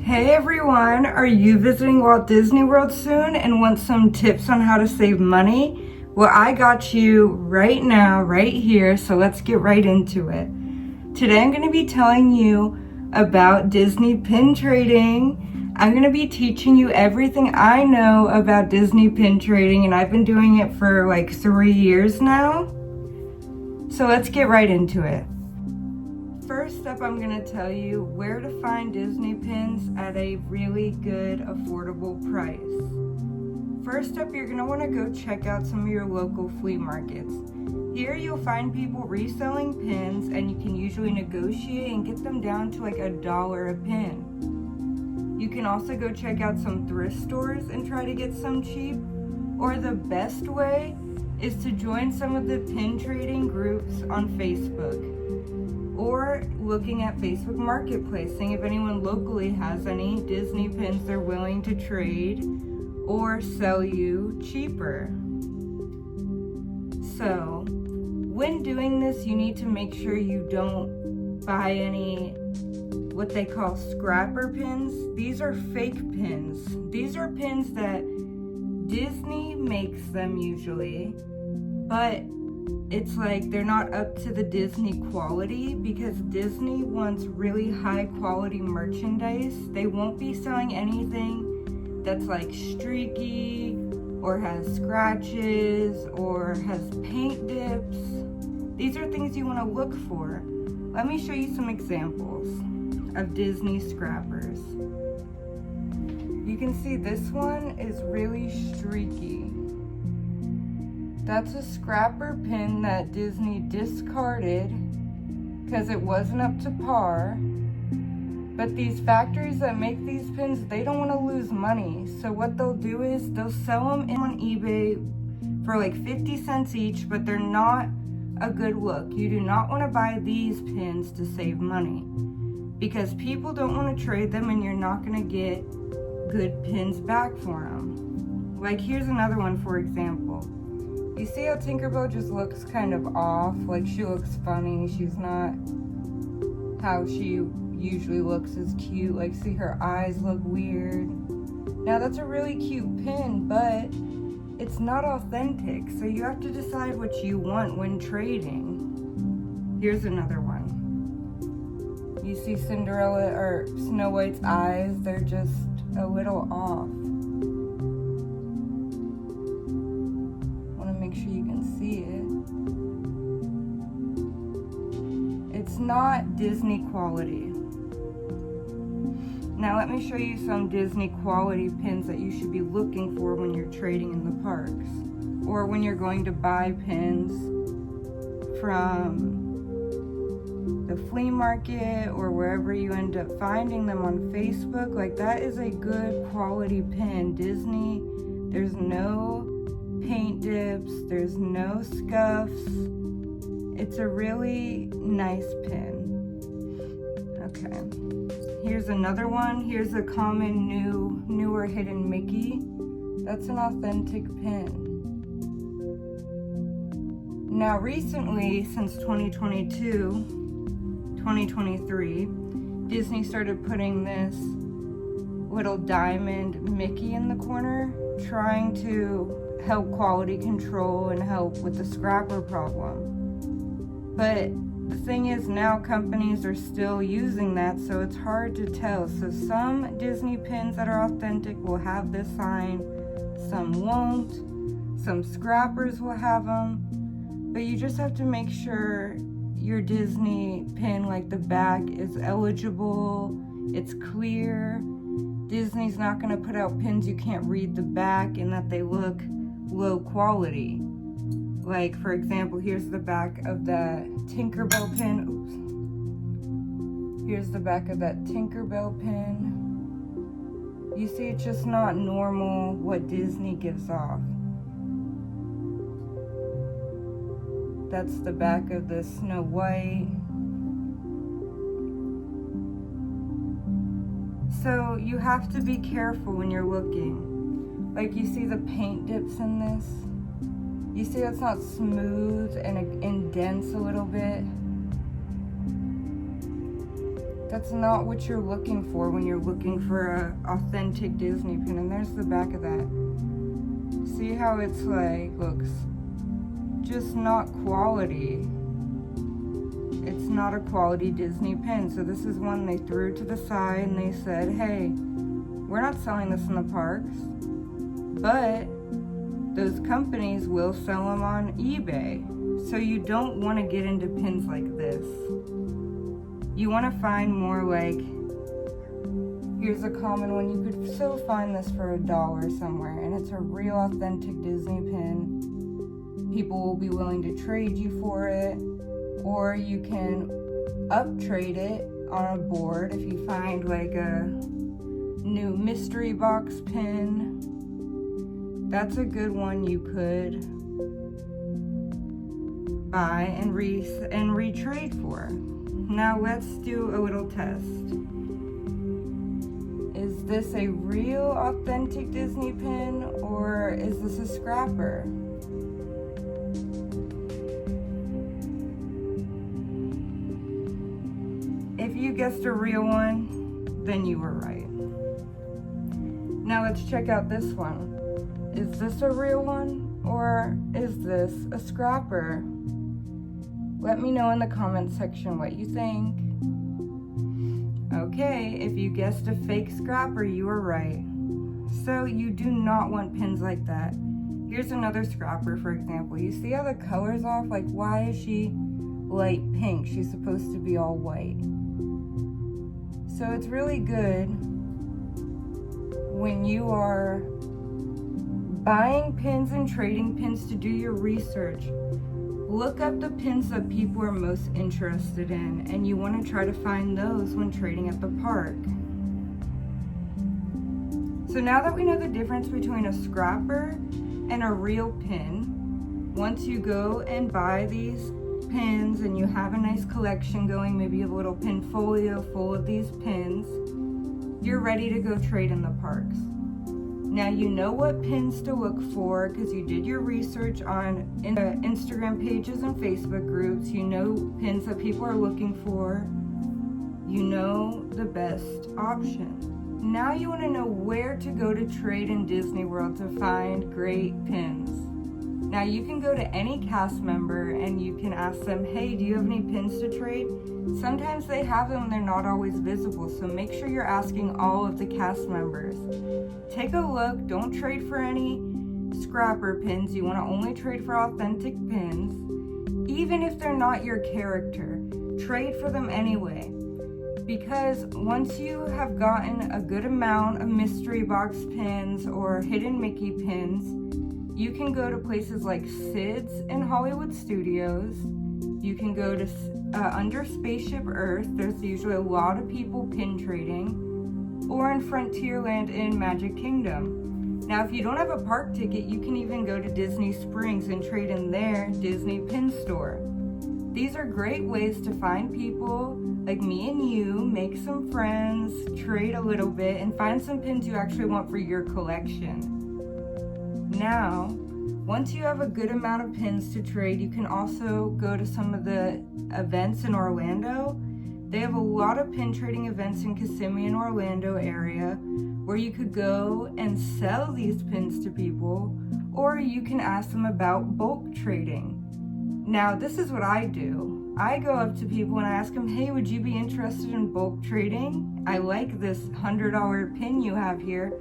Hey everyone, are you visiting Walt Disney World soon and want some tips on how to save money? Well, I got you right now, right here, so let's get right into it. Today I'm going to be telling you about Disney pin trading. I'm going to be teaching you everything I know about Disney pin trading, and I've been doing it for like 3 years now. So let's get right into it. First up, I'm going to tell you where to find Disney pins at a really good, affordable price. First up, you're going to want to go check out some of your local flea markets. Here you'll find people reselling pins, and you can usually negotiate and get them down to like $1 a pin. You can also go check out some thrift stores and try to get some cheap. Or the best way is to join some of the pin trading groups on Facebook. Or looking at Facebook Marketplace, seeing if anyone locally has any Disney pins they're willing to trade or sell you cheaper. So, when doing this, you need to make sure you don't buy any what they call scrapper pins. These are fake pins. These are pins that Disney makes them usually, but it's like they're not up to the Disney quality because Disney wants really high quality merchandise. They won't be selling anything that's like streaky or has scratches or has paint dips. These are things you want to look for. Let me show you some examples of Disney scrappers. You can see this one is really streaky. That's a scrapper pin that Disney discarded because it wasn't up to par. But these factories that make these pins, they don't want to lose money. So what they'll do is they'll sell them on eBay for like 50 cents each, but they're not a good look. You do not want to buy these pins to save money because people don't want to trade them and you're not going to get good pins back for them. Like here's another one, for example. You see how Tinkerbell just looks kind of off? Like she looks funny. She's not how she usually looks as cute. Like see her eyes look weird. Now that's a really cute pin, but it's not authentic. So you have to decide what you want when trading. Here's another one. You see Cinderella or Snow White's eyes, they're just a little off. Make sure you can see it. It's not Disney quality. Now let me show you some Disney quality pins that you should be looking for when you're trading in the parks or when you're going to buy pins from the flea market or wherever you end up finding them on Facebook. Like that is a good quality pin. Disney, there's no paint dips, there's no scuffs. It's a really nice pin. Okay, here's another one. Here's a common newer hidden Mickey. That's an authentic pin. Now recently, since 2023, Disney started putting this little diamond Mickey in the corner, trying to help quality control and help with the scrapper problem. But the thing is now companies are still using that, so it's hard to tell. So some Disney pins that are authentic will have this sign, some won't, some scrappers will have them, but you just have to make sure your Disney pin, like the back, is eligible, it's clear. Disney's not going to put out pins you can't read the back and that they look low quality. Like for example, here's the back of that Tinkerbell pin. Oops. Here's the back of that Tinkerbell pin. You see, it's just not normal what Disney gives off. That's the back of the Snow White. So you have to be careful when you're looking. Like you see the paint dips in this. You see that's not smooth and indents a little bit. That's not what you're looking for when you're looking for a authentic Disney pin. And there's the back of that. See how it's like, looks just not quality. It's not a quality Disney pin. So this is one they threw to the side and they said, hey, we're not selling this in the parks, but those companies will sell them on eBay. So you don't want to get into pins like this. You want to find more like, here's a common one. You could still find this for $1 somewhere, and it's a real authentic Disney pin. People will be willing to trade you for it, or you can up-trade it on a board if you find like a new mystery box pin. That's a good one you could buy and retrade for. Now let's do a little test. Is this a real authentic Disney pin, or is this a scrapper? If you guessed a real one, then you were right. Now let's check out this one. Is this a real one, or is this a scrapper? Let me know in the comment section what you think. Okay, if you guessed a fake scrapper, you were right. So you do not want pins like that. Here's another scrapper, for example. You see how the color's off? Like, why is she light pink? She's supposed to be all white. So it's really good when you are buying pins and trading pins to do your research. Look up the pins that people are most interested in, and you want to try to find those when trading at the park. So now that we know the difference between a scrapper and a real pin, once you go and buy these pins and you have a nice collection going, maybe a little pin folio full of these pins, you're ready to go trade in the parks. Now you know what pins to look for because you did your research on Instagram pages and Facebook groups. You know pins that people are looking for. You know the best option. Now you want to know where to go to trade in Disney World to find great pins. Now you can go to any cast member and you can ask them, hey, do you have any pins to trade? Sometimes they have them and they're not always visible, so make sure you're asking all of the cast members. Take a look, don't trade for any scrapper pins. You want to only trade for authentic pins. Even if they're not your character, trade for them anyway. Because once you have gotten a good amount of mystery box pins or hidden Mickey pins, you can go to places like Sid's in Hollywood Studios. You can go to under Spaceship Earth. There's usually a lot of people pin trading. Or in Frontierland in Magic Kingdom. Now, if you don't have a park ticket, you can even go to Disney Springs and trade in their Disney pin store. These are great ways to find people like me and you, make some friends, trade a little bit, and find some pins you actually want for your collection. Now, once you have a good amount of pins to trade, you can also go to some of the events in Orlando. They have a lot of pin trading events in Kissimmee and Orlando area where you could go and sell these pins to people, or you can ask them about bulk trading. Now, this is what I do. I go up to people and I ask them, hey, would you be interested in bulk trading? I like this $100 pin you have here,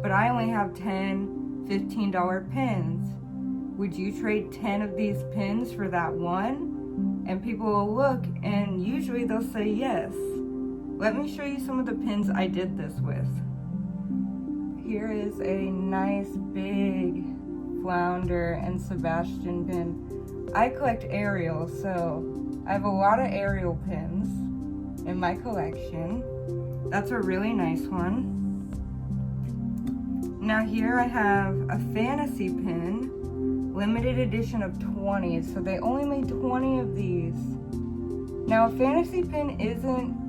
but I only have $10, $15 pins. Would you trade 10 of these pins for that one? And people will look and usually they'll say yes. Let me show you some of the pins I did this with. Here is a nice big Flounder and Sebastian pin. I collect Ariel, so I have a lot of Ariel pins in my collection. That's a really nice one. Now here I have a fantasy pin, limited edition of 20, so they only made 20 of these. Now a fantasy pin isn't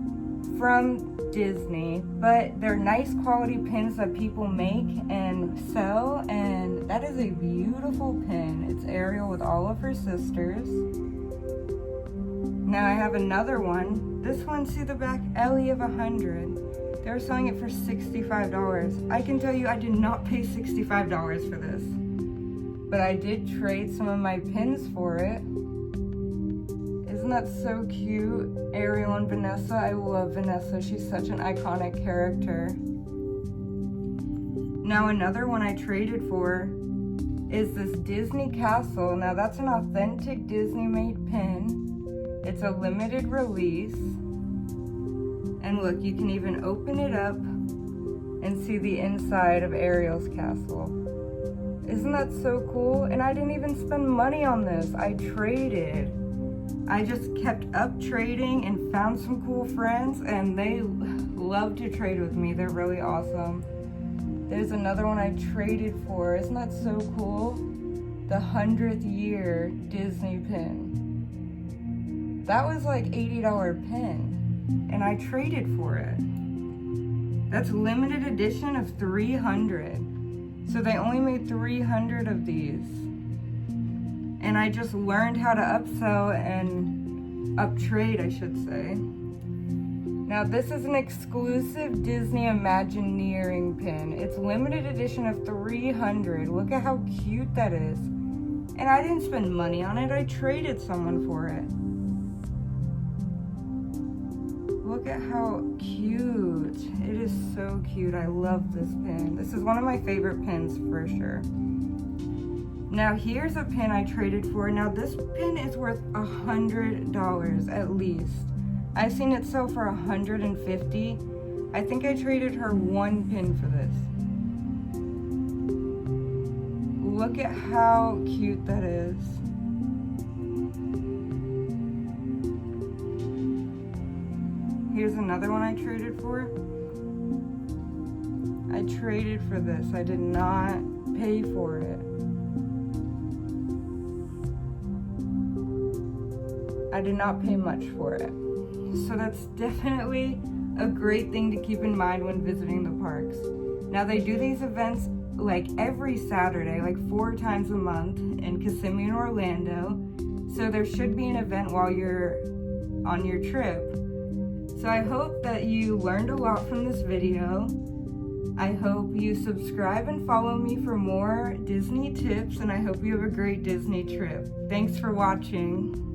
from Disney, but they're nice quality pins that people make and sell, and that is a beautiful pin. It's Ariel with all of her sisters. Now I have another one This one, see the back, Ellie of 100. They were selling it for $65. I can tell you I did not pay $65 for this. But I did trade some of my pins for it. Isn't that so cute? Ariel and Vanessa. I love Vanessa. She's such an iconic character. Now another one I traded for is this Disney castle. Now that's an authentic Disney made pin. It's a limited release. And look, you can even open it up and see the inside of Ariel's castle. Isn't that so cool? And I didn't even spend money on this. I traded. I just kept up trading and found some cool friends, and they love to trade with me. They're really awesome. There's another one I traded for. Isn't that so cool? The 100th year Disney pin. That was like $80 pin, and I traded for it. That's limited edition of 300. So they only made 300 of these. And I just learned how to upsell and uptrade, I should say. Now this is an exclusive Disney Imagineering pin. It's limited edition of 300. Look at how cute that is. And I didn't spend money on it. I traded someone for it. Look at how cute. It is so cute. I love this pin. This is one of my favorite pins for sure. Now here's a pin I traded for. Now this pin is worth $100 at least. I've seen it sell for $150. I think I traded her one pin for this. Look at how cute that is. Here's another one I traded for. I traded for this. I did not pay for it. I did not pay much for it. So that's definitely a great thing to keep in mind when visiting the parks. Now they do these events like every Saturday, like 4 times a month in Kissimmee and Orlando. So there should be an event while you're on your trip. So I hope that you learned a lot from this video. I hope you subscribe and follow me for more Disney tips, and I hope you have a great Disney trip. Thanks for watching.